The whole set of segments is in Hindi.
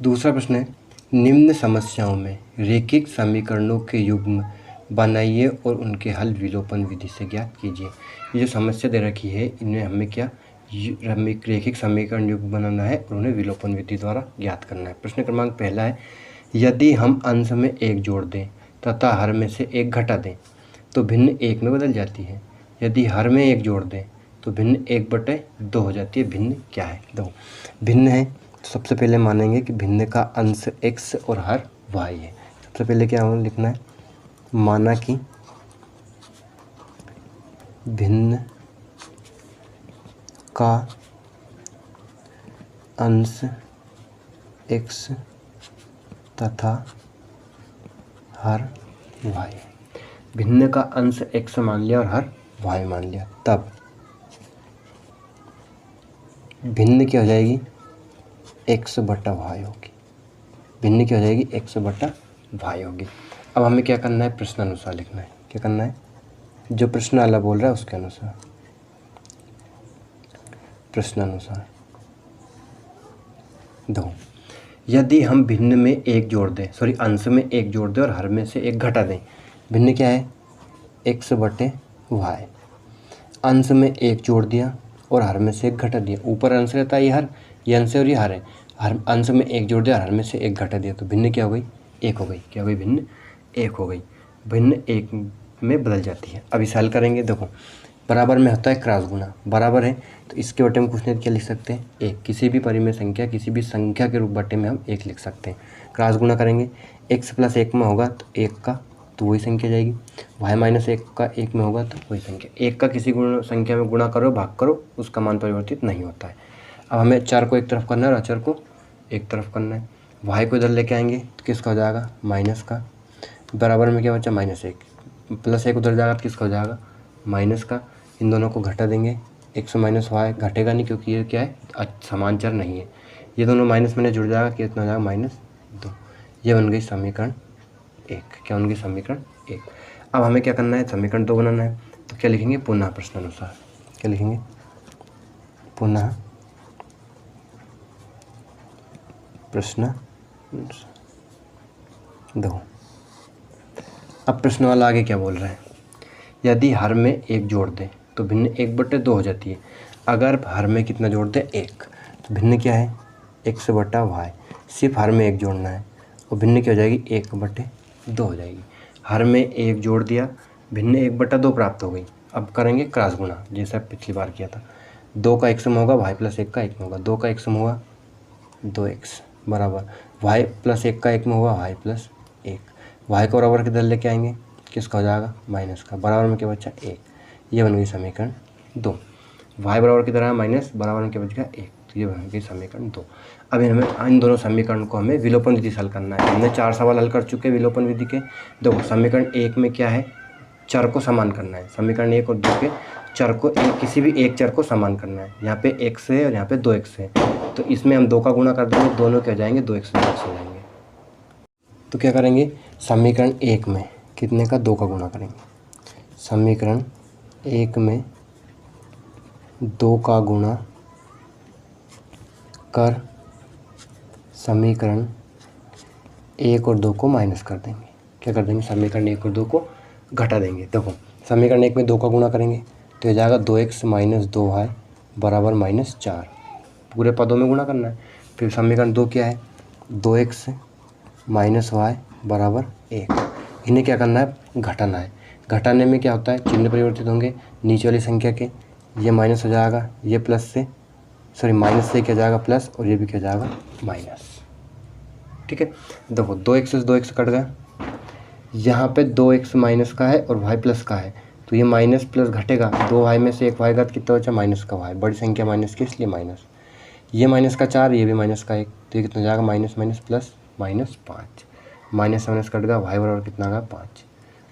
दूसरा प्रश्न है, निम्न समस्याओं में रैखिक समीकरणों के युग्म बनाइए और उनके हल विलोपन विधि से ज्ञात कीजिए। ये जो समस्या दे रखी है इनमें हमें क्या रैखिक समीकरण युग्म बनाना है और उन्हें विलोपन विधि द्वारा ज्ञात करना है। प्रश्न क्रमांक पहला है, यदि हम अंश में एक जोड़ दें तथा हर में से एक घटा दें तो भिन्न एक में बदल जाती है। यदि हर में एक जोड़ दें तो भिन्न 1/2 हो जाती है। भिन्न क्या है? दो भिन्न है तो सबसे पहले मानेंगे कि भिन्न का अंश x और हर y है। सबसे पहले क्या हमें लिखना है, माना कि भिन्न का अंश x तथा हर y। भिन्न का अंश x मान लिया और हर y मान लिया, तब भिन्न क्या हो जाएगी, x/y होगी। भिन्न क्या हो जाएगी, x/y होगी। अब हमें क्या करना है, प्रश्नानुसार लिखना है। क्या करना है, जो प्रश्न वाला बोल रहा है उसके अनुसार, प्रश्नानुसार। दो, यदि हम भिन्न में एक जोड़ दें, अंश में एक जोड़ दें और हर में से एक घटा दें। भिन्न क्या है, x/y। अंश में एक जोड़ दिया और हर में से एक घटा दिया। ऊपर अंश रहता है, ये अंश है और ये हर है। हर अंश में एक जोड़ दिया, हर में से एक घटा दिया, तो भिन्न क्या हो गई, 1 हो गई। क्या हो गई, भिन्न 1 हो गई। भिन्न 1 में बदल जाती है। अब इसे हल करेंगे। देखो, बराबर में होता है क्रॉस गुणा। बराबर है तो इसके बटे में कुछ नहीं, क्या लिख सकते हैं, 1। किसी भी परिमेय संख्या, किसी भी संख्या के रूप बटे में हम 1 लिख सकते हैं। क्रॉस गुणा करेंगे, x + 1 में होगा तो 1 का, तो वही संख्या जाएगी। y - 1 का 1 में होगा तो वही संख्या। 1 का किसी संख्या में गुणा करो, भाग करो, उसका मान परिवर्तित नहीं होता है। अब हमें चर को एक तरफ करना है और अचर को एक तरफ करना है। y को इधर लेके आएंगे तो किसका हो जाएगा, माइनस का। बराबर में क्या बचा, -1। +1 उधर जाएगा तो किसका हो जाएगा, माइनस का। इन दोनों को घटा देंगे, x - y घटेगा नहीं क्योंकि ये क्या है, समान चर नहीं है। ये दोनों माइनस में जुड़ जाएगा, कितना हो जाएगा, -2। ये बन गई समीकरण 1। क्या बन गई, समीकरण 1। अब हमें क्या करना है, समीकरण 2 बनाना है। तो क्या लिखेंगे, पुनः प्रश्नानुसार। क्या लिखेंगे, पुनः प्रश्न 2। अब प्रश्न वाला आगे क्या बोल रहा है, यदि हर में एक जोड़ दें तो भिन्न 1/2 हो जाती है। अगर हर में कितना जोड़ दें, 1, तो भिन्न क्या है, x/y। सिर्फ हर में एक जोड़ना है और भिन्न क्या हो जाएगी, 1/2 हो जाएगी। हर में एक जोड़ दिया, भिन्न 1/2 प्राप्त हो गई। अब करेंगे क्रॉस गुणा, जैसा पिछली बार किया था। 2 का x में होगा, y + 1 का 1 में होगा। 2 का x में होगा 2x बराबर y + 1 का 1 में होगा y + 1। y को बराबर किधर लेके आएंगे, किसका हो जाएगा, माइनस का। बराबर में क्या बचा, 1। ये बन गई समीकरण 2। y बराबर किधर आया, माइनस, बराबर में क्या बच गया, 1। तो ये बन गई समीकरण 2। अब हमें इन दोनों समीकरण को हमें विलोपन विधि से हल करना है। हमने 4 सवाल हल कर चुके हैं विलोपन विधि के। देखो, समीकरण 1 में क्या है, चर को समान करना है। समीकरण 1 और 2 के चर को, किसी भी एक चर को समान करना है। यहाँ पे x है और यहाँ पे 2x है, तो इसमें हम 2 का गुणा कर देंगे, दोनों क्या जाएंगे, 2x हो जाएंगे। तो क्या करेंगे, समीकरण 1 में कितने का, 2 का गुणा करेंगे। समीकरण 1 में 2 का गुणा कर समीकरण 1 और 2 को माइनस कर देंगे। क्या कर देंगे, समीकरण 1 और 2 को घटा देंगे। देखो, समीकरण 1 में 2 का गुणा करेंगे तो ये जाएगा 2x - 2y बराबर -4। पूरे पदों में गुणा करना है। फिर समीकरण 2 क्या है, 2x - y बराबर 1। इन्हें क्या करना है, घटाना है। घटाने में क्या होता है, चिन्ह परिवर्तित होंगे नीचे वाली संख्या के। ये माइनस हो जाएगा, ये प्लस से, माइनस से क्या जाएगा प्लस, और ये भी क्या जाएगा, माइनस। ठीक है, देखो 2x से 2x कट गया। यहाँ पे 2x माइनस का है और y प्लस का है, तो ये माइनस प्लस घटेगा। 2y में से 1y का कितना बचा, माइनस का y। बड़ी संख्या माइनस की, इसलिए माइनस। ये माइनस का 4, ये भी माइनस का 1, तो ये कितना जाएगा, minus minus plus -5। Minus minus cut गया, y बराबर कितना गया, 5।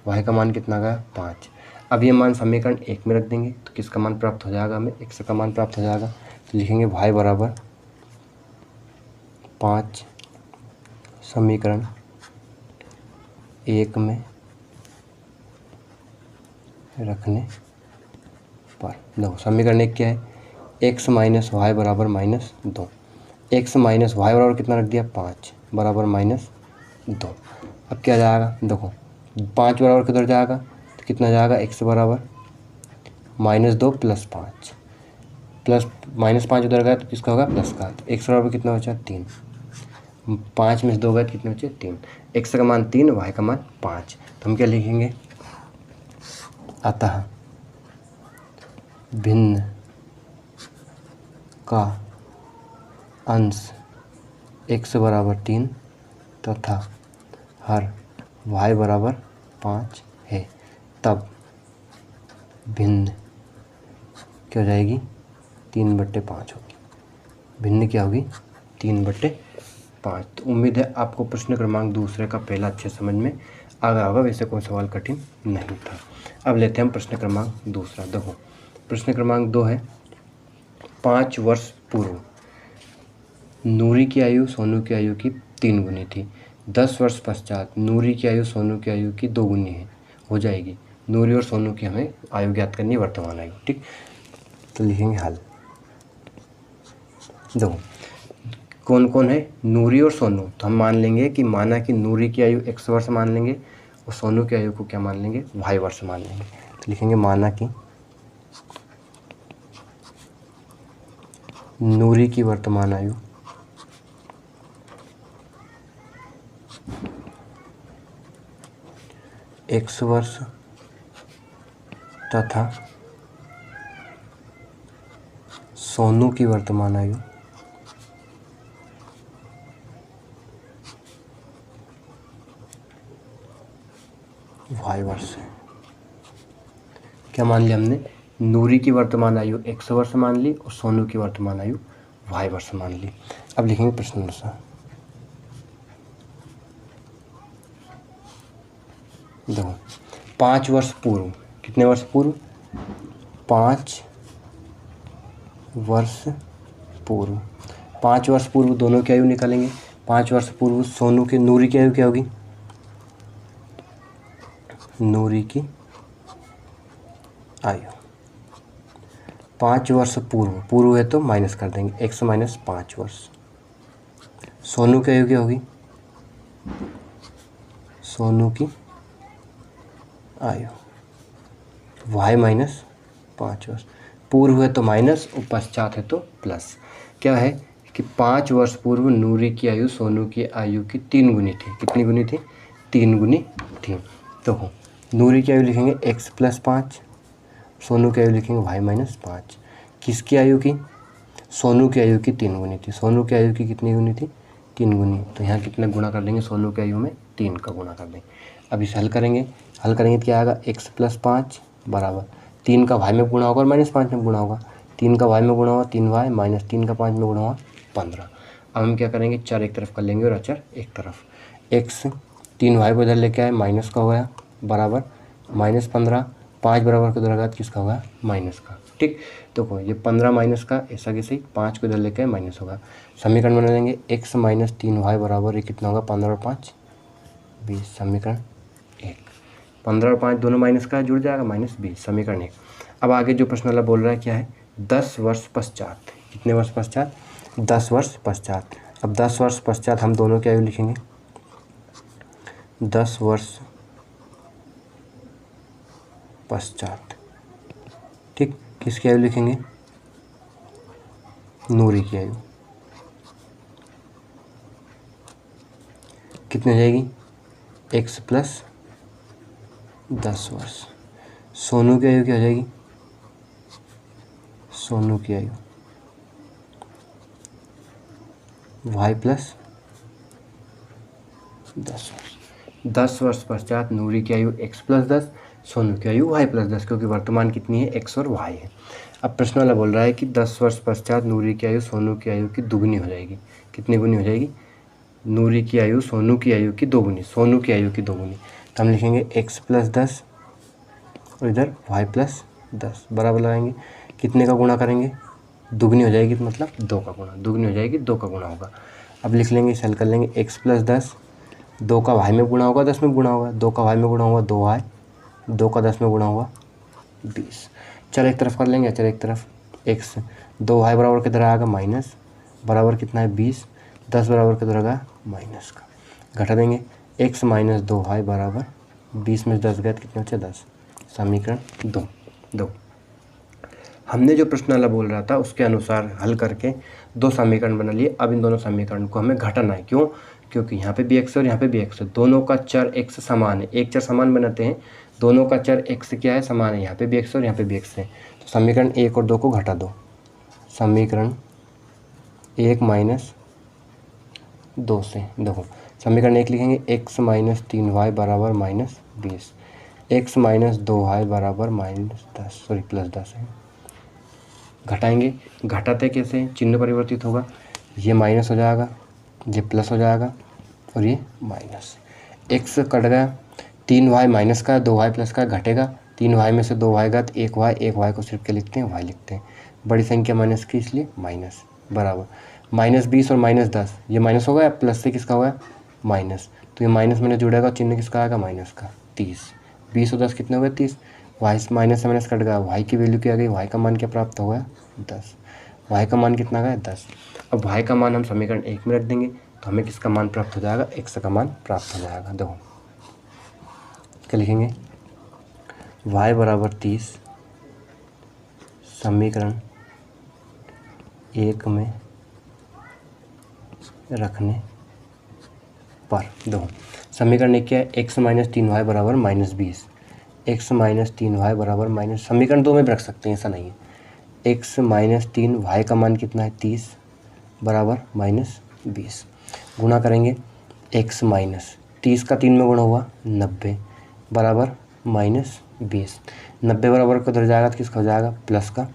y का मान कितना गया, 5। अब ये मान समीकरण 1 में रख देंगे तो किसका मान प्राप्त हो जाएगा, हमें x का मान प्राप्त हो जाएगा। तो लिखेंगे y बराबर 5 समीकरण 1 में रखने पर। देखो, समीकरण 1 क्या है, x - y बराबर -2। एक्स माइनस वाई बराबर कितना रख दिया 5 बराबर -2। अब क्या जाएगा देखो 5 बराबर किधर जाएगा तो कितना जाएगा एक्स बराबर -2 + 5 प्लस -5 उधर गया तो किसका होगा प्लस का। तो एक्स बराबर कितना बचा 3, 5 में से 2 गए तो कितने बचे 3। एक्स का मान 3 वाई का मान 5। तो हम क्या लिखेंगे अतः भिन्न का अंश x बराबर 3 तथा हर y बराबर 5 है, तब भिन्न क्या हो जाएगी 3/5 होगी। भिन्न क्या होगी 3/5। तो उम्मीद है आपको प्रश्न क्रमांक दूसरे का पहला अच्छे समझ में आ गया होगा। वैसे कोई सवाल कठिन नहीं था। अब लेते हैं हम प्रश्न क्रमांक दूसरा। देखो प्रश्न क्रमांक 2 है 5 वर्ष पूर्व नूरी की आयु सोनू की आयु की 3 गुनी थी। 10 वर्ष पश्चात नूरी की आयु सोनू की आयु की 2 गुनी हो जाएगी। नूरी और सोनू की हमें आयु ज्ञात करनी है, वर्तमान आयु। ठीक, तो लिखेंगे हल। देखो कौन कौन है नूरी और सोनू। तो हम मान लेंगे कि माना कि नूरी की आयु x वर्ष मान लेंगे और सोनू की आयु को क्या मान लेंगे y वर्ष मान लेंगे। तो लिखेंगे माना कि नूरी की वर्तमान आयु x वर्ष तथा सोनू की वर्तमान आयु y वर्ष है। क्या मान लिया हमने नूरी की वर्तमान आयु x वर्ष मान ली और सोनू की वर्तमान आयु y वर्ष मान ली। अब लिखेंगे प्रश्न अनुसार। देखो 5 वर्ष पूर्व, कितने वर्ष पूर्व 5 वर्ष पूर्व। 5 वर्ष पूर्व दोनों की आयु निकालेंगे। 5 वर्ष पूर्व सोनू की नूरी की आयु क्या होगी नूरी की आयु 5 वर्ष पूर्व, पूर्व है तो माइनस कर देंगे x माइनस 5 वर्ष। सोनू की आयु क्या होगी सोनू की आयु y माइनस 5 वर्ष। पूर्व है तो माइनस और पश्चात है तो प्लस। क्या है कि 5 वर्ष पूर्व नूरी की आयु सोनू की आयु की 3 गुनी थी। कितनी गुनी थी 3 गुनी थी। तो नूरी की आयु लिखेंगे x + 5, सोनू की आयु लिखेंगे y माइनस 5। किसकी आयु की सोनू की आयु की 3 गुनी थी। सोनू की आयु की कितनी गुनी थी 3 गुनी। तो यहाँ कितना गुणा कर देंगे सोनू की आयु में 3 का गुणा कर देंगे। अब इसे हल करेंगे तो क्या आएगा x + 5 बराबर 3 का y में गुणा होगा और -5 में गुणा होगा। 3 का y में गुणा होगा 3y माइनस 3 का 5 में गुणा होगा 15। अब हम क्या करेंगे चर एक तरफ कर लेंगे और अचर एक तरफ। x 3y को इधर लेके आए माइनस का हो गया बराबर -15। 5 बराबर को इधर लगा किसका होगा माइनस का। ठीक, तो ये 15 माइनस का ऐसा कि सही 5 को इधर लेके आए माइनस होगा। समीकरण बना देंगे x माइनस 3y बराबर ये कितना होगा 15 और 5 20। समीकरण 1। 15 और 5 दोनों माइनस का जुड़ जाएगा -20। समीकरण 1। अब आगे जो प्रश्न वाला बोल रहा है क्या है 10 वर्ष पश्चात। कितने वर्ष पश्चात 10 वर्ष पश्चात। अब 10 वर्ष पश्चात हम दोनों की आयु लिखेंगे 10 वर्ष पश्चात। ठीक, किसकी आयु लिखेंगे नूरी की आयु कितनी हो जाएगी x + 10 वर्ष। सोनू की आयु क्या हो जाएगी सोनू की आयु y + 10 वर्ष। 10 वर्ष पश्चात नूरी की आयु x + 10, सोनू की आयु y + 10, क्योंकि वर्तमान कितनी है x और y है। अब प्रश्न वाला बोल रहा है कि 10 वर्ष पश्चात नूरी की आयु सोनू की आयु की दुगनी हो जाएगी। कितनी गुनी हो जाएगी नूरी की आयु सोनू की आयु की 2 गुनी, सोनू की आयु की 2 गुनी। तो हम लिखेंगे x + 10 और इधर y + 10 बराबर लगाएंगे। कितने का गुणा करेंगे दुगनी हो जाएगी तो मतलब 2 का गुणा, दुगनी हो जाएगी 2 का गुणा होगा। अब लिख लेंगे इसे हल कर लेंगे x + 10 2 का y में गुणा होगा 10 में गुणा होगा, 2 का y में गुणा होगा 2y, 2 का 10 में गुणा होगा 20। चल एक तरफ कर लेंगे, चल एक तरफ x 2y बराबर किधर आएगा माइनस बराबर कितना है 20, 10 बराबर कितना रहेगा माइनस का, घटा देंगे x माइनस 2y बराबर 20 में 10 गया तो कितना बचे 10। समीकरण 2। हमने जो प्रश्न वाला बोल रहा था उसके अनुसार हल करके 2 समीकरण बना लिए। अब इन दोनों समीकरण को हमें घटाना है। क्यों? क्योंकि यहाँ पे भी x है और यहाँ पे भी x है, दोनों का चर x समान है, एक चर समान बनाते हैं, दोनों का चर x क्या है समान है, यहाँ पे भी x और यहाँ पे भी x है। तो समीकरण 1 और 2 को घटा दो। समीकरण 1 माइनस 2 से देखो समीकरण 1 लिखेंगे x माइनस 3y बराबर माइनस 20, x माइनस 2y बराबर माइनस 10 सॉरी प्लस 10 है। घटाएंगे, घटाते कैसे, चिन्ह परिवर्तित होगा, ये माइनस हो जाएगा, ये प्लस हो जाएगा और ये माइनस, x कट गया, 3y माइनस का 2y प्लस का घटेगा, 3y में से 2y गया तो 1y को सिर्फ क्या लिखते हैं y लिखते हैं, बड़ी संख्या माइनस की इसलिए माइनस बराबर माइनस 20 और माइनस 10, ये माइनस होगा या प्लस से किसका होगा माइनस, तो ये माइनस में जुड़ेगा, चिन्ह किसका आएगा माइनस का, 30, 20 और 10 कितने हो गए 30, वाई माइनस से माइनस कट गया, वाई की वैल्यू क्या आ गई, वाई का मान क्या प्राप्त हो गया 10, वाई का मान कितना गया 10। अब वाई का मान हम समीकरण 1 में रख देंगे तो हमें किसका मान प्राप्त हो जाएगा, x का मान प्राप्त हो जाएगा। देखो क्या लिखेंगे, y बराबर 30 समीकरण 1 में रखने पर, देखो समीकरण 1 क्या है, x माइनस 3y बराबर माइनस 20, x माइनस 3y बराबर माइनस, समीकरण 2 में भी रख सकते हैं ऐसा नहीं है, x माइनस 3y का मान कितना है 30 बराबर माइनस 20, गुणा करेंगे x माइनस 30 का 3 में गुणा हुआ 90 बराबर माइनस 20, 90 बराबर किधर जाएगा तो किसका हो जाएगा प्लस का,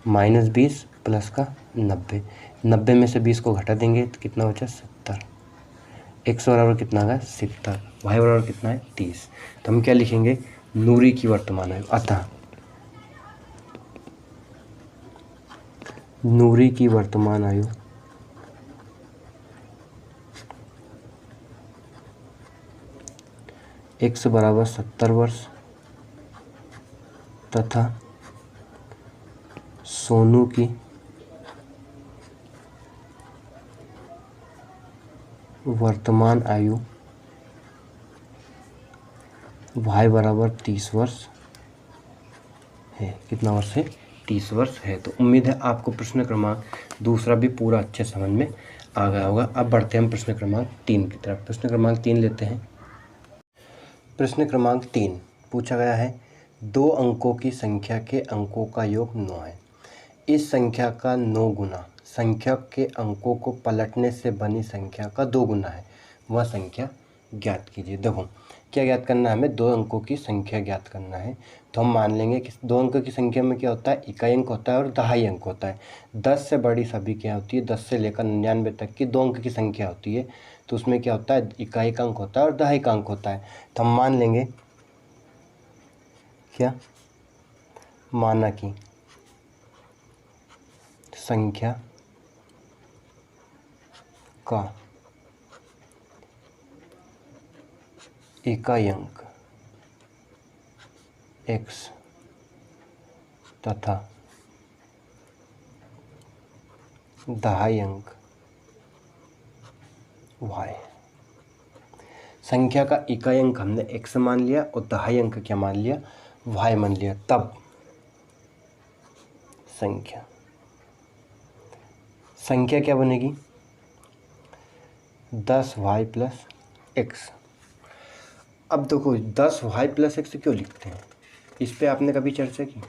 माइनस 20 प्लस का 90, 90 में से 20 को घटा देंगे तो कितना बचा 70, x बराबर कितना है 70, y बराबर कितना है 30। तो हम क्या लिखेंगे, नूरी की वर्तमान आयु, अतः नूरी की वर्तमान आयु x बराबर 70 वर्ष तथा सोनू की वर्तमान आयु y बराबर 30 वर्ष है। कितना वर्ष है 30 वर्ष है। तो उम्मीद है आपको प्रश्न क्रमांक 2 भी पूरा अच्छे समझ में आ गया होगा। अब बढ़ते हैं हम प्रश्न क्रमांक 3 की तरफ। प्रश्न क्रमांक 3 लेते हैं। प्रश्न क्रमांक 3 पूछा गया है, 2 अंकों की संख्या के अंकों का योग 9 है। इस संख्या का 9 गुना संख्यक के अंकों को पलटने से बनी संख्या का 2 गुना है, वह संख्या ज्ञात कीजिए। देखो क्या ज्ञात करना है, हमें 2 अंकों की संख्या ज्ञात करना है। तो हम मान लेंगे कि 2 अंकों की संख्या में क्या होता है, इकाई अंक होता है और दहाई अंक होता है। 10 से बड़ी सभी क्या होती है, 10 से लेकर 99 तक की 2 अंक की संख्या होती है। तो उसमें क्या होता है, इकाई का अंक होता है और दहाई का अंक होता है। तो हम मान लेंगे क्या, माना कि संख्या का इकाई अंक x तथा दहाई अंक y। संख्या का इकाई अंक हमने x मान लिया और दहाई अंक क्या मान लिया, y मान लिया। तब संख्या क्या बनेगी, 10y प्लस एक्स। अब देखो 10y प्लस एक्स क्यों लिखते हैं, इस पे आपने कभी चर्चा की,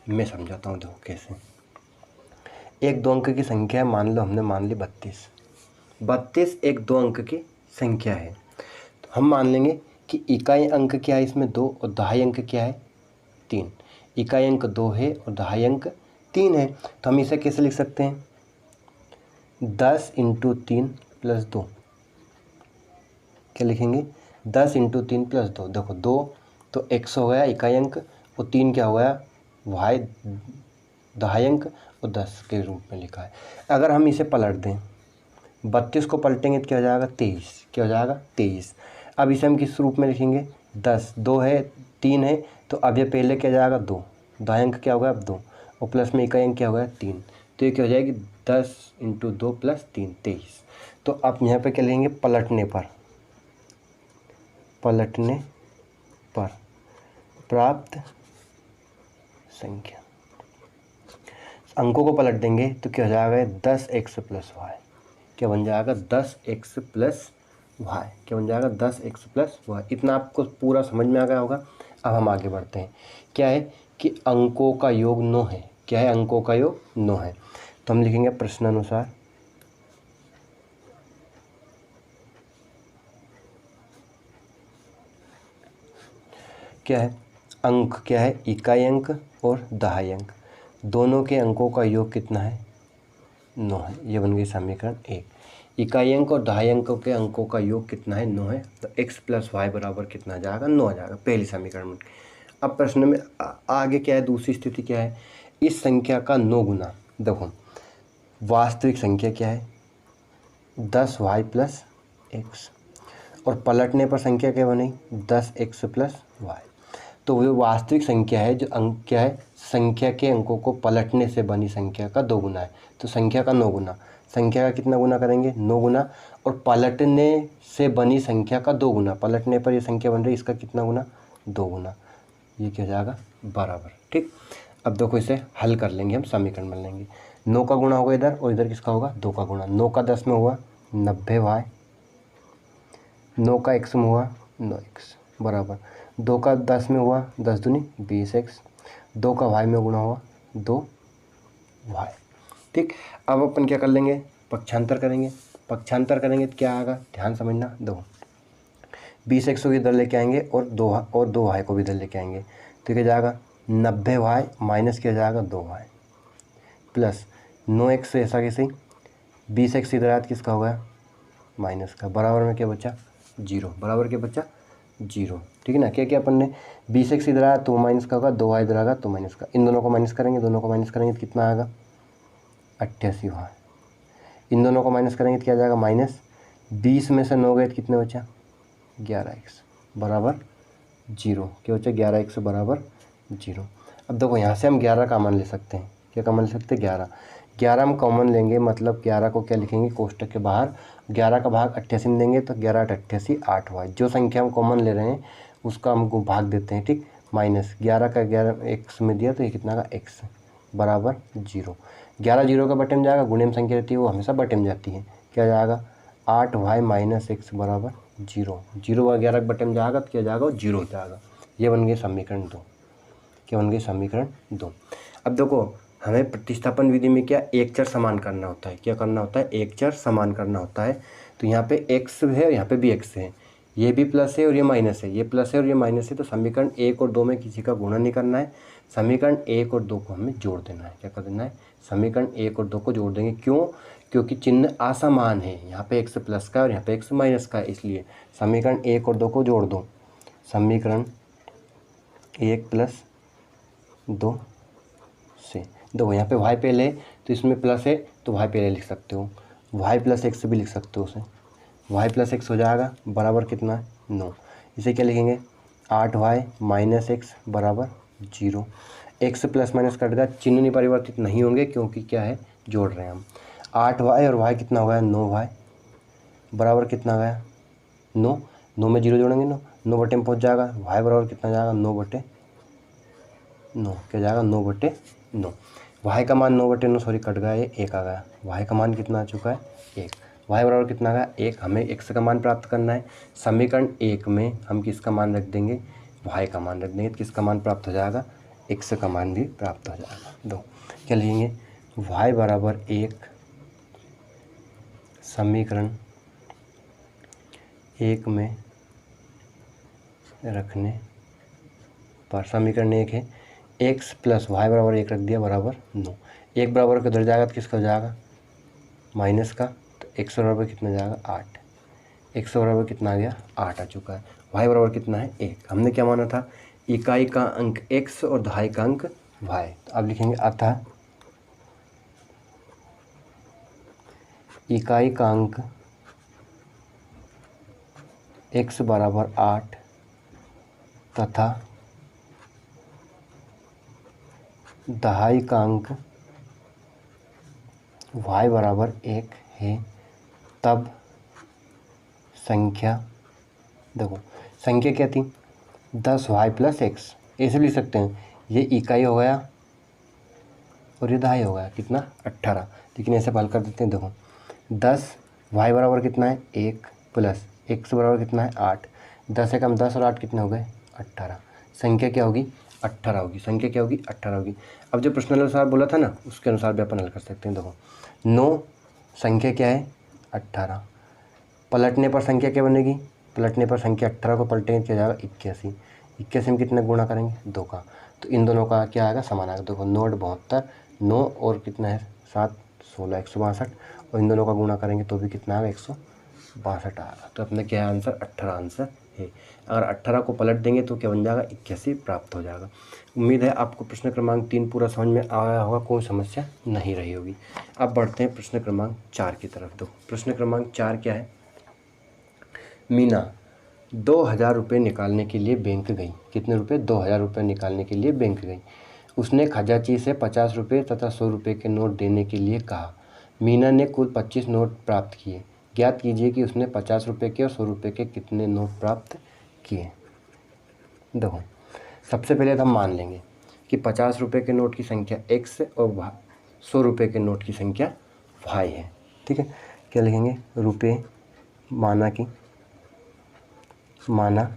मैं समझाता हूँ। देखो कैसे, एक 2 अंक की संख्या है, मान लो हमने मान ली 32 एक 2 अंक की संख्या है। तो हम मान लेंगे कि इकाई अंक क्या है इसमें 2 और दहाई अंक क्या है 3। इकाई अंक 2 है और दहाई अंक 3 है। तो हम इसे कैसे लिख सकते हैं, 10 × 3 + 2। क्या लिखेंगे, 10 × 3 + 2। देखो 2 तो x हो गया इकाई अंक और 3 क्या हो गया y दहाई अंक और 10 के रूप में लिखा है। अगर हम इसे पलट दें, 32 को पलटेंगे तो क्या हो जाएगा 23। क्या हो जाएगा 23। अब इसे हम किस रूप में लिखेंगे, 10 2 है 3 है, तो अब ये पहले क्या जाएगा 2, दहाई अंक क्या होगा अब 2 और प्लस में इकाई अंक क्या होगा 3। तो ये क्या हो जाएगी 10 × 2 + 3 23। तो आप यहाँ पे क्या लेंगे, पलटने पर प्राप्त संख्या, अंकों को पलट देंगे तो क्या हो जाएगा 10x + y, क्या बन जाएगा 10x + y, क्या बन जाएगा 10x + y। इतना आपको पूरा समझ में आ गया होगा। अब हम आगे बढ़ते हैं। क्या है कि अंकों का योग 9 है। क्या है, अंकों का योग 9 है। तो हम लिखेंगे प्रश्नानुसार क्या है, अंक क्या है, इकाई अंक और दहाई अंक, दोनों के अंकों का योग कितना है, 9 है। ये बन गई समीकरण 1। इकाई अंक और दहाई अंकों के अंकों का योग कितना है, 9 है। तो x + y बराबर कितना आ जाएगा, 9 आ जाएगा, पहली समीकरण में। अब प्रश्न में आगे क्या है, दूसरी स्थिति क्या है, इस संख्या का 9 गुना। देखो वास्तविक संख्या क्या है 10y + x, और पलटने पर संख्या क्या बनी 10x + y। तो वो वास्तविक संख्या है जो अंक क्या है, संख्या के अंकों को पलटने से बनी संख्या का 2 गुना है। तो संख्या का 9 गुना, संख्या का कितना गुना करेंगे 9 गुना, और पलटने से बनी संख्या का 2 गुना, पलटने पर ये संख्या बन रही है इसका कितना गुना 2 गुना। ये क्या हो जाएगा बराबर। ठीक, अब देखो इसे हल कर लेंगे, हम समीकरण बन लेंगे। 9 का गुणा होगा इधर और इधर किसका होगा 2 का गुणा। 9 का 10 में हुआ 90y, 9 का x में हुआ 9x बराबर 2 का 10 में हुआ 10 दूनी 20x, 2 का y में गुणा हुआ 2y। ठीक, अब अपन क्या कर लेंगे, पक्षांतर करेंगे। पक्षांतर करेंगे तो क्या आएगा, ध्यान समझना। दो 20x को इधर लेके आएंगे और 2y को भी इधर लेके आएंगे, तो क्या जाएगा 90y माइनस क्या जाएगा 2y प्लस 9x ऐसा कैसे 20x इधर आया तो किसका होगा माइनस का, बराबर में क्या बचा 0, बराबर क्या बचा 0। ठीक है ना, क्या क्या अपन ने 20x इधर आया तो माइनस का होगा, 2y इधर आएगा तो माइनस का, इन दोनों को माइनस करेंगे, दोनों को माइनस करेंगे तो कितना आएगा 88y। इन दोनों को माइनस करेंगे तो क्या जाएगा माइनस 20 में से 9 गए तो कितने बचा 11x बराबर 0। क्या बचा 11x बराबर 0। अब देखो यहाँ से हम 11 का मान ले सकते हैं, क्या कॉमन ले सकते हैं 11 हम कॉमन लेंगे, मतलब 11 को क्या लिखेंगे कोष्टक के बाहर, 11 का भाग 88 में देंगे तो 11 × 88 8y। जो संख्या हम कॉमन ले रहे हैं उसका हमको भाग देते हैं। ठीक, माइनस 11 का 11 x में दिया तो ये कितना का x बराबर 0। 11 0 का बटे में जाएगा, गुणे में संख्या रहती है वो हमेशा बटे में जाती है, क्या जाएगा 8y - x बराबर 0। 0 व 11 के बटे में जाएगा तो क्या जाएगा 0 हो जाएगा। ये बन गई समीकरण 2। क्या बन गई समीकरण 2। अब देखो हमें प्रतिस्थापन विधि में क्या एक चर समान करना होता है, क्या करना होता है एक चर समान करना होता है। तो यहाँ पे x है, यहाँ पे भी x है, ये भी प्लस है और ये माइनस है, ये प्लस है और ये माइनस है। तो समीकरण 1 और 2 में किसी का गुणा नहीं करना है, समीकरण 1 और 2 को हमें जोड़ देना है। क्या कर देना है, समीकरण 1 और 2 को जोड़ देंगे। क्यों, क्योंकि चिन्ह असमान है, यहाँ पे x प्लस का और यहाँ पे x माइनस का, इसलिए समीकरण 1 और 2 को जोड़ दो। समीकरण 1 + 2 से देखो यहाँ पे y पहले है तो इसमें प्लस है तो y पहले लिख सकते हो, y + x भी लिख सकते हो उसे, y + x हो जाएगा बराबर कितना है 9। इसे क्या लिखेंगे 8y - x बराबर 0। x प्लस माइनस कट गया, चिन्ह नहीं परिवर्तित नहीं होंगे क्योंकि क्या है जोड़ रहे हैं हम। 8y और y कितना हो गया 9y बराबर कितना गया 9, 9 में 0 जोड़ेंगे 9 बटे में पहुँच जाएगा, y बराबर कितना जाएगा 9/9, क्या जाएगा 9/9। y का मान 9/9 सॉरी कट गया, ये 1 आ गया, y का मान कितना आ चुका है 1, y बराबर कितना आ गया 1। हमें x का मान प्राप्त करना है, समीकरण 1 में हम किसका मान रख देंगे y का मान रख देंगे, तो किसका मान प्राप्त हो जाएगा x का मान भी प्राप्त हो जाएगा। दो क्या लिखेंगे y बराबर 1 समीकरण 1 में रखने पर, समीकरण 1 है x + y बराबर 1 रख दिया बराबर 9। 1 बराबर किधर जाएगा तो किसका हो जाएगा माइनस का, तो x बराबर कितना जाएगा 8, x बराबर कितना आ गया 8 आ चुका है। y बराबर कितना है 1। हमने क्या माना था इकाई का अंक x और दहाई का अंक y। तो अब लिखेंगे अतः इकाई का अंक x बराबर 8 तथा दहाई का अंक y बराबर 1 है तब संख्या, देखो संख्या क्या थी 10y प्लस एक्स, ऐसे लिख सकते हैं, ये इकाई हो गया और ये दहाई हो गया, कितना 18। लेकिन ऐसे हल कर देते हैं, देखो 10 y बराबर कितना है 1 प्लस x बराबर कितना है 8, 10 से कम 10 और 8 कितने हो गए 18, संख्या क्या होगी 18 होगी, संख्या क्या होगी 18 होगी। अब जो प्रश्न अनुसार बोला था ना उसके अनुसार भी अपन हल कर सकते हैं। देखो 9 संख्या क्या है 18, पलटने पर संख्या क्या बनेगी, पलटने पर संख्या 18 को पलटेंगे क्या जाएगा 81, 81 में कितने गुणा करेंगे 2 का, तो इन दोनों का क्या आएगा समान आएगा। देखो 9 72, 9 और कितना है 7 16 162, और इन दोनों का गुणा करेंगे तो भी कितना आएगा 162 आएगा। तो अपने क्या है आंसर 18 आंसर है। अगर 18 को पलट देंगे तो क्या बन जाएगा 81 प्राप्त हो जाएगा। उम्मीद है आपको प्रश्न क्रमांक 3 पूरा समझ में आया होगा, कोई समस्या नहीं रही होगी। अब बढ़ते हैं प्रश्न क्रमांक 4 की तरफ। दो प्रश्न क्रमांक 4 क्या है, मीना 2000 रुपये निकालने के लिए बैंक गई। कितने रुपये 2000 रुपये निकालने के लिए बैंक गई। उसने खजांची से 50 रुपये तथा 100 रुपये के नोट देने के लिए कहा। मीना ने कुल 25 नोट प्राप्त किए। ज्ञात कीजिए कि उसने 50 रुपये के और 100 रुपये के कितने नोट प्राप्त किए। देखो सबसे पहले तो हम मान लेंगे कि 50 रुपये के नोट की संख्या x और 100 रुपये के नोट की संख्या y है। ठीक है, क्या लिखेंगे रुपये माना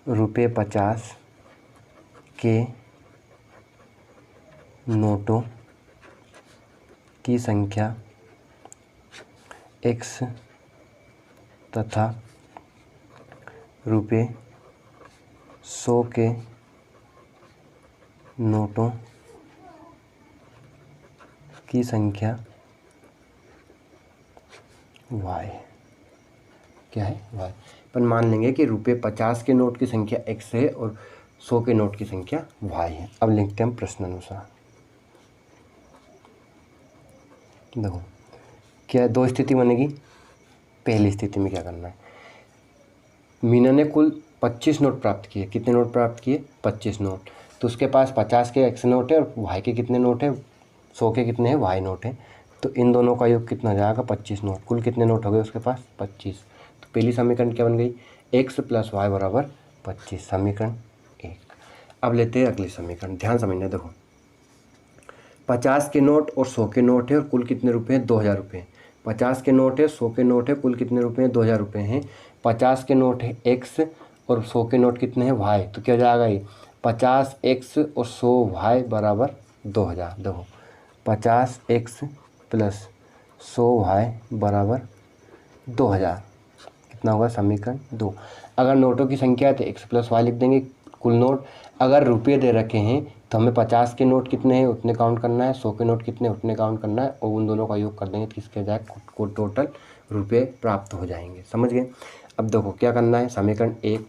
रुपये 50 के नोटों की संख्या x तथा रुपये 100 के नोटों की संख्या y, क्या है y। अपन मान लेंगे कि रुपये 50 के नोट की संख्या x है और 100 के नोट की संख्या y है। अब लिखते हैं प्रश्न अनुसार। देखो क्या दो स्थिति बनेगी, पहली स्थिति में क्या करना है, मीना ने कुल 25 नोट प्राप्त किए। कितने नोट प्राप्त किए 25 नोट, तो उसके पास 50 के x नोट है और y के कितने नोट है 100 के कितने हैं y नोट है, तो इन दोनों का योग कितना हो जाएगा 25 नोट। कुल कितने नोट हो गए उसके पास 25। तो पहली समीकरण क्या बन गई x प्लस वाई बराबर 25, समीकरण 1। अब लेते हैं अगली समीकरण, ध्यान समझना। देखो 50 के नोट और 100 के नोट है और कुल कितने रुपए हैं 2000 रुपये। 50 के नोट है 100 के नोट है, कुल कितने रुपए हैं 2000 रुपये हैं। 50 के नोट है x और 100 के नोट कितने हैं y, तो क्या हो जाएगा ये 50x और 100y बराबर 2000। देखो 50x प्लस 100y बराबर 2000 कितना होगा समीकरण 2। अगर नोटों की संख्या है तो x प्लस वाई लिख देंगे कुल नोट। अगर रुपये दे रखे हैं तो हमें 50 के नोट कितने हैं उतने काउंट करना है, 100 के नोट कितने उतने काउंट करना है, और उन दोनों का योग कर देंगे तो किसके जाए को टोटल रुपये प्राप्त हो जाएंगे। समझ गए। अब देखो क्या करना है, समीकरण 1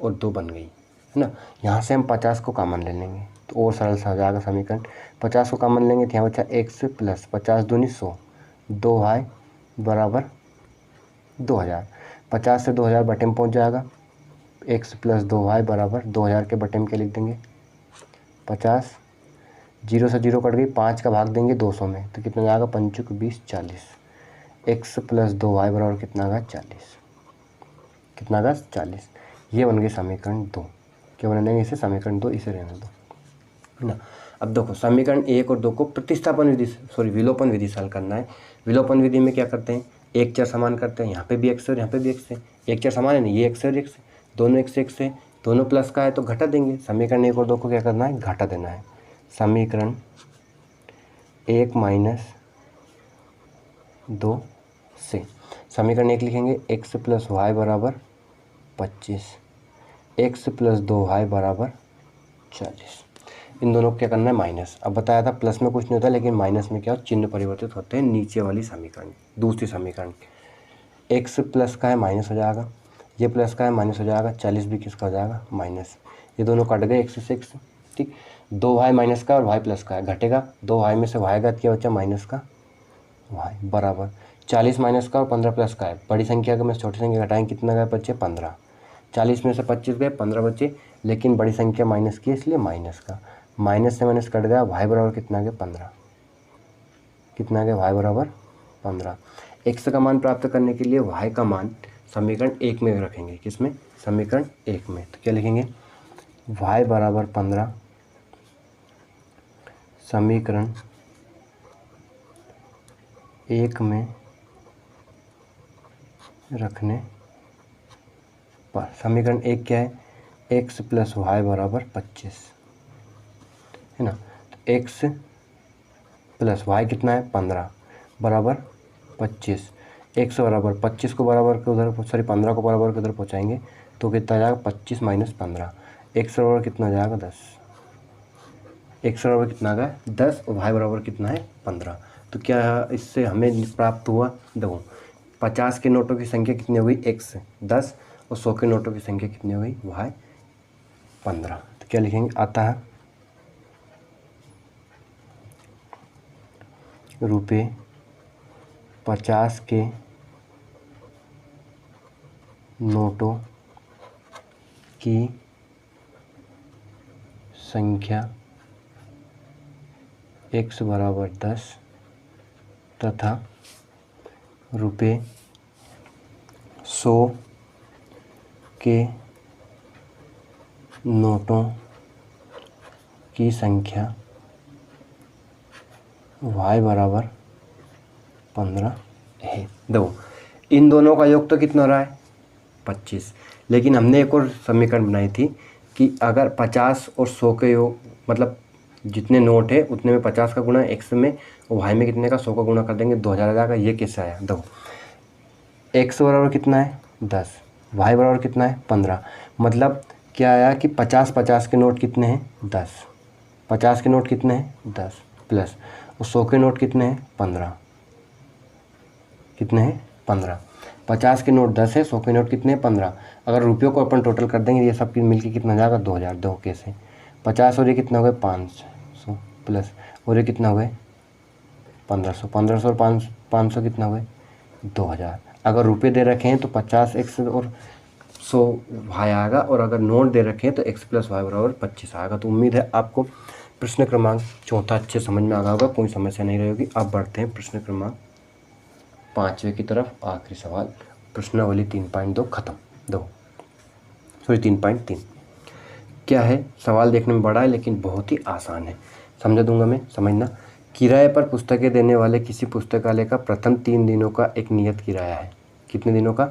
और 2 बन गई है ना। यहाँ से हम 50 को कॉमन ले लेंगे तो और सरल सा हो जाएगा समीकरण। 50 को कॉमन लेंगे तो यहाँ बचा x प्लस 50 दूनी 100, 2y बराबर 2000। 50 से 2000 बटे में पहुँच जाएगा, x प्लस 2y बराबर 2000 के बटे में क्या लिख देंगे 50, 0 से 0 कट गई, 5 का भाग देंगे 200 में तो कितना जाएगा 5 को 20 40। x प्लस 2y बराबर कितना आएगा 40, कितना आएगा 40। ये बन गई समीकरण 2। क्या बना देंगे इसे समीकरण 2, इसे रहने दो है ना। अब देखो समीकरण 1 और 2 को प्रतिस्थापन विधि विलोपन विधि से हल करना है। विलोपन विधि में क्या करते हैं, एक चर समान करते हैं, यहाँ पे भी x है और यहाँ पे भी x है। एक चर समान है ना, ये x है और x है, दोनों x है, दोनों प्लस का है तो घटा देंगे। समीकरण 1 और 2 को क्या करना है घटा देना है। समीकरण 1 माइनस 2 से समीकरण 1 लिखेंगे x प्लस वाई बराबर 25, x प्लस 2y बराबर 40। इन दोनों को क्या करना है माइनस। अब बताया था प्लस में कुछ नहीं होता, लेकिन माइनस में क्या चिन्ह परिवर्तित होते हैं। नीचे वाली समीकरण दूसरी समीकरण x प्लस का है माइनस हो जाएगा, ये प्लस का है माइनस हो जाएगा, 40 भी किसका हो जाएगा माइनस। ये दोनों कट गए x से x, ठीक। 2y माइनस का और y प्लस का है, घटेगा 2y में से y का क्या बचा माइनस का y बराबर 40 माइनस का और 15 प्लस का है। बड़ी संख्या का मैं छोटी संख्या घटाएंगे कितना गए बच्चे 15, 40 में से 25 गए 15 बचे, लेकिन बड़ी संख्या माइनस की इसलिए माइनस का, माइनस से माइनस कट गया, y बराबर कितना गया 15, कितना आ गया, y बराबर 15। x का मान प्राप्त करने के लिए y का मान समीकरण 1 में रखेंगे। किसमें, समीकरण 1 में। तो क्या लिखेंगे, y बराबर 15 समीकरण 1 में रखने पर, समीकरण 1 क्या है, x प्लस वाई बराबर 25 है ना। तो x प्लस वाई कितना है, 15 बराबर 25। x बराबर 25 को बराबर के उधर, सॉरी 15 को बराबर के उधर पहुँचाएंगे तो कितना जाएगा, 25 माइनस 15। x बराबर कितना जाएगा, 10। x बराबर कितना आ गया, 10 और y बराबर कितना है, 15। तो क्या इससे हमें प्राप्त हुआ, देखो 50 के नोटों की संख्या कितनी हो गई, x 10 और 100 के नोटों की संख्या कितनी हो गई, y 15। तो क्या लिखेंगे, आता है रुपये 50 के नोटों की संख्या x बराबर 10 तथा रुपये 100 के नोटों की संख्या y बराबर 15 है। दो, इन दोनों का योग तो कितना हो रहा है, 25। लेकिन हमने एक और समीकरण बनाई थी कि अगर 50 और 100 के योग, मतलब जितने नोट है उतने में 50 का गुणा x में और y में कितने का, 100 का गुणा कर देंगे 2000 आ जाएगा। ये कैसे आया, देखो x बराबर कितना है, 10, y बराबर कितना है, 15। मतलब क्या आया कि 50 के नोट कितने हैं, 10। 50 के नोट कितने हैं, 10 प्लस, और 100 के नोट कितने हैं, 15। कितने हैं, 15। 50 के नोट 10 है, 100 के नोट कितने हैं, 15। अगर रुपयों को अपन टोटल कर देंगे ये सब मिलके कितना जाएगा, 2000। दो कैसे, 50 और ये कितना हो गए, 500 प्लस, और ये कितना हो गए, 1500। 1500 और 500 कितना हो गए, 2000। अगर रुपये दे रखे हैं तो 50x और 100 y आएगा, और अगर नोट दे रखे हैं तो x प्लस वाई बराबर 25 आएगा। तो उम्मीद है आपको प्रश्न क्रमांक 4 अच्छे समझ में आ गया होगा, कोई समस्या नहीं रहेगी। अब बढ़ते हैं प्रश्न क्रमांक 5वें की तरफ। आखिरी सवाल, प्रश्नावली 3.2 खत्म। 3.3 क्या है, सवाल देखने में बड़ा है लेकिन बहुत ही आसान है, समझा दूंगा मैं, समझना। किराए पर पुस्तकें देने वाले किसी पुस्तकालय का प्रथम 3 दिनों का एक नियत किराया है। कितने दिनों का,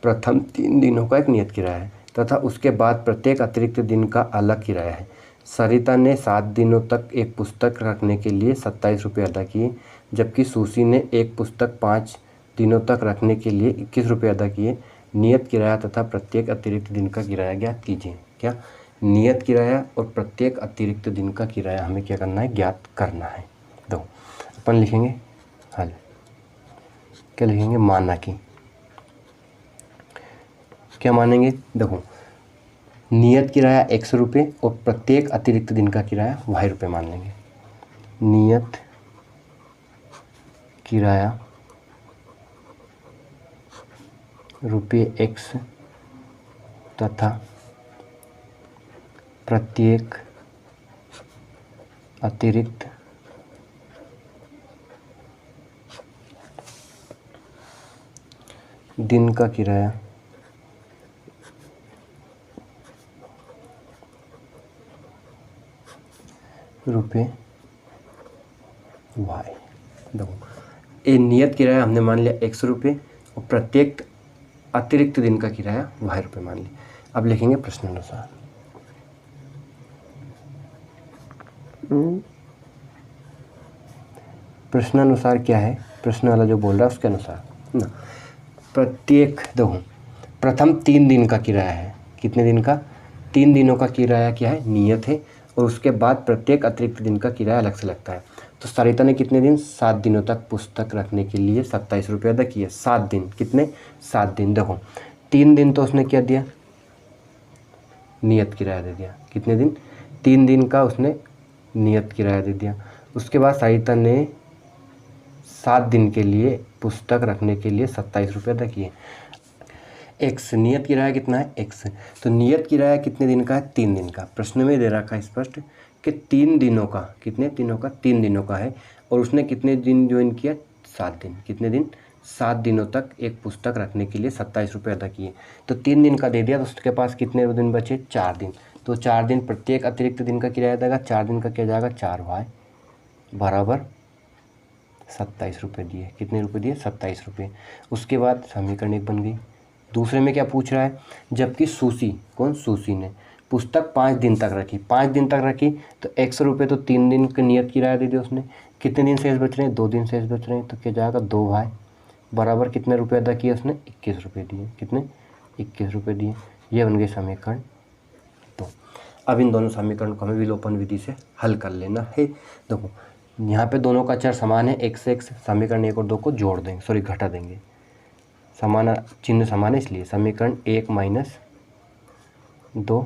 प्रथम 3 दिनों का एक नियत किराया है तथा उसके बाद प्रत्येक अतिरिक्त दिन का अलग किराया है। सरिता ने 7 दिनों तक एक पुस्तक रखने के लिए 27 रुपये अदा किए, जबकि सुशी ने एक पुस्तक 5 दिनों तक रखने के लिए 21 रुपये अदा किए। नियत किराया तथा प्रत्येक अतिरिक्त दिन का किराया ज्ञात कीजिए। क्या, नियत किराया और प्रत्येक अतिरिक्त दिन का किराया हमें क्या करना है, ज्ञात करना है। दो, अपन लिखेंगे हल, क्या लिखेंगे, माना कि, क्या मानेंगे, देखो नियत किराया 100 रुपये और प्रत्येक अतिरिक्त दिन का किराया y रुपये मान लेंगे। नियत किराया ₹x तथा प्रत्येक अतिरिक्त दिन का किराया ₹y। देखो ये नियत किराया हमने मान लिया 100 रुपये और प्रत्येक अतिरिक्त दिन का किराया y रुपये मान लिया। अब लिखेंगे प्रश्नानुसार। प्रश्नानुसार क्या है, प्रश्न वाला जो बोल रहा है उसके अनुसार ना। प्रत्येक, देखो प्रथम 3 दिन का किराया है, कितने दिन का, 3 दिनों का किराया क्या है, नियत है, और उसके बाद प्रत्येक अतिरिक्त दिन का किराया अलग से लगता है। तो सरिता ने कितने दिन, 7 दिनों तक पुस्तक रखने के लिए 27 रुपये अदा किए। 7 दिन, कितने, 7 दिन। देखो 3 दिन तो उसने क्या दिया, नियत किराया दे दिया। कितने दिन, 3 दिन का उसने नियत किराया दे दिया। उसके बाद सरिता ने 7 दिन के लिए पुस्तक रखने के लिए 27 रुपये अदा किए। x, नियत किराया कितना है, x। तो नियत किराया कितने दिन का है, 3 दिन का। प्रश्न में दे रखा है स्पष्ट कि 3 दिनों का, कितने दिनों का, 3 दिनों का है। और उसने कितने दिन ज्वाइन किया, 7 दिन। कितने दिन, 7 दिनों तक एक पुस्तक रखने के लिए 27 रुपये अदा किए। तो 3 दिन का दे दिया तो उसके पास कितने दिन बचे, 4 दिन। तो 4 दिन, प्रत्येक अतिरिक्त दिन का किराया देगा, 4 दिन का क्या जाएगा, 4y बराबर 27 रुपये दिए। कितने रुपये दिए, 27 रुपये। उसके बाद समीकरण 1 बन गई। दूसरे में क्या पूछ रहा है, जबकि सुशी, कौन, सुशी ने पुस्तक 5 दिन तक रखी, 5 दिन तक रखी तो 100 रुपये, तो 3 दिन का नियत किराया दे दिया उसने। कितने दिन शेष बच रहे हैं, 2 दिन शेष बच रहे हैं, तो क्या जाएगा 2y बराबर कितने रुपये अदा किए उसने, 21 रुपये दिए। कितने, 21 रुपये दिए। ये बन गए समीकरण 2। अब इन दोनों समीकरण को हमें विलोपन विधि से हल कर लेना है। देखो यहाँ पे दोनों का चर समान है, x से x, समीकरण 1 और 2 को जोड़ देंगे, सॉरी घटा देंगे, समान चिन्ह समान है इसलिए। समीकरण 1 माइनस 2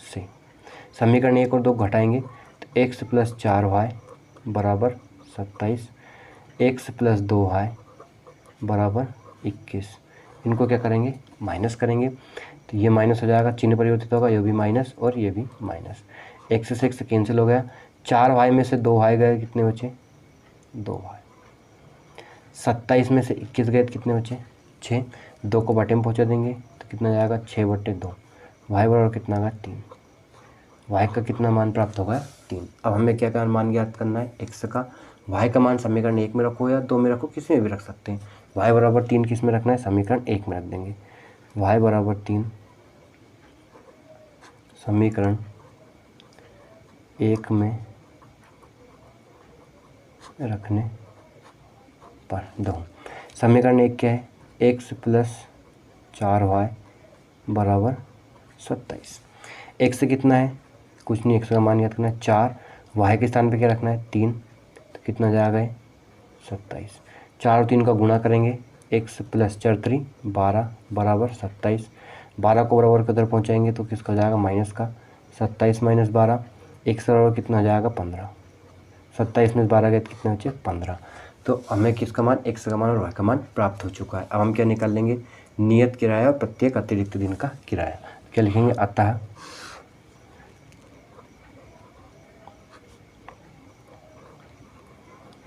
से समीकरण 1 और 2 घटाएंगे तो x प्लस 4y बराबर 27, x प्लस 2y बराबर 21। इनको क्या करेंगे, माइनस करेंगे, तो ये माइनस हो जाएगा, चिन्ह परिवर्तित होगा, ये भी माइनस और ये भी माइनस। x से x कैंसिल हो गया, 4y में से 2y गए, कितने बचे, 2y। 27 में से 21 गए, कितने बचे, 6। 2 को बटे में पहुँचा देंगे तो कितना जाएगा, 6/2। y बराबर कितना आएगा, 3। y का कितना मान प्राप्त होगा, 3। अब हमें क्या का मान ज्ञात करना है, x का। y का मान समीकरण 1 में रखो या 2 में रखो, किसी में भी रख सकते हैं। y बराबर 3 किस में रखना है, समीकरण 1 में रख देंगे। y बराबर 3 समीकरण 1 में रखने पर दो। समीकरण 1 क्या है, x प्लस 4y बराबर 27। x कितना है, कुछ नहीं, x का मान याद करना है 4, y के स्थान पे क्या रखना है 3, तो कितना जाएगा 27। 4 और 3 का गुणा करेंगे, x प्लस 4 3 12 बराबर 27। 12 को बराबर किधर पहुँचाएंगे तो किसका जाएगा, माइनस का। 27 माइनस 12, x बराबर कितना जाएगा 15। 27 में 12 गए तो कितने बचे, 15। तो हमें किसका मान, x का मान और y का मान प्राप्त हो चुका है। अब हम क्या निकाल लेंगे, नियत किराया और प्रत्येक अतिरिक्त दिन का किराया। क्या लिखेंगे, अतः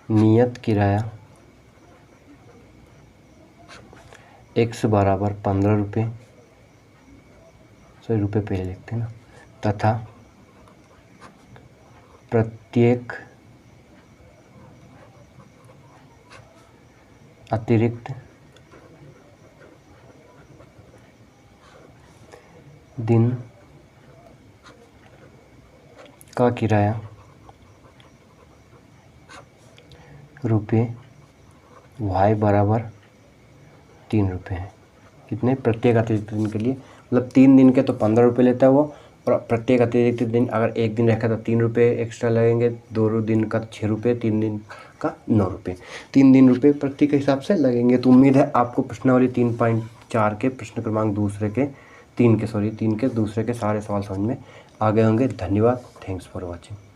नियत किराया x बराबर 15 रुपये, सॉरी रुपये पहले लिखते हैं ना, तथा प्रत्येक अतिरिक्त दिन का किराया रुपये y बराबर 3 रुपये है। कितने, प्रत्येक अतिरिक्त दिन के लिए, मतलब 3 दिन के तो 15 रुपये लेता है वो, और प्रत्येक अतिरिक्त दिन अगर 1 दिन रखा तो 3 रुपये एक्स्ट्रा लगेंगे, 2 दिन का 6 रुपये, 3 दिन का 9 रुपये, 3 दिन रुपये प्रति के हिसाब से लगेंगे। तो उम्मीद है आपको प्रश्नावली 3.4 के प्रश्न क्रमांक तीन के दूसरे के सारे सवाल समझ में आ गए होंगे। धन्यवाद, थैंक्स फॉर वॉचिंग।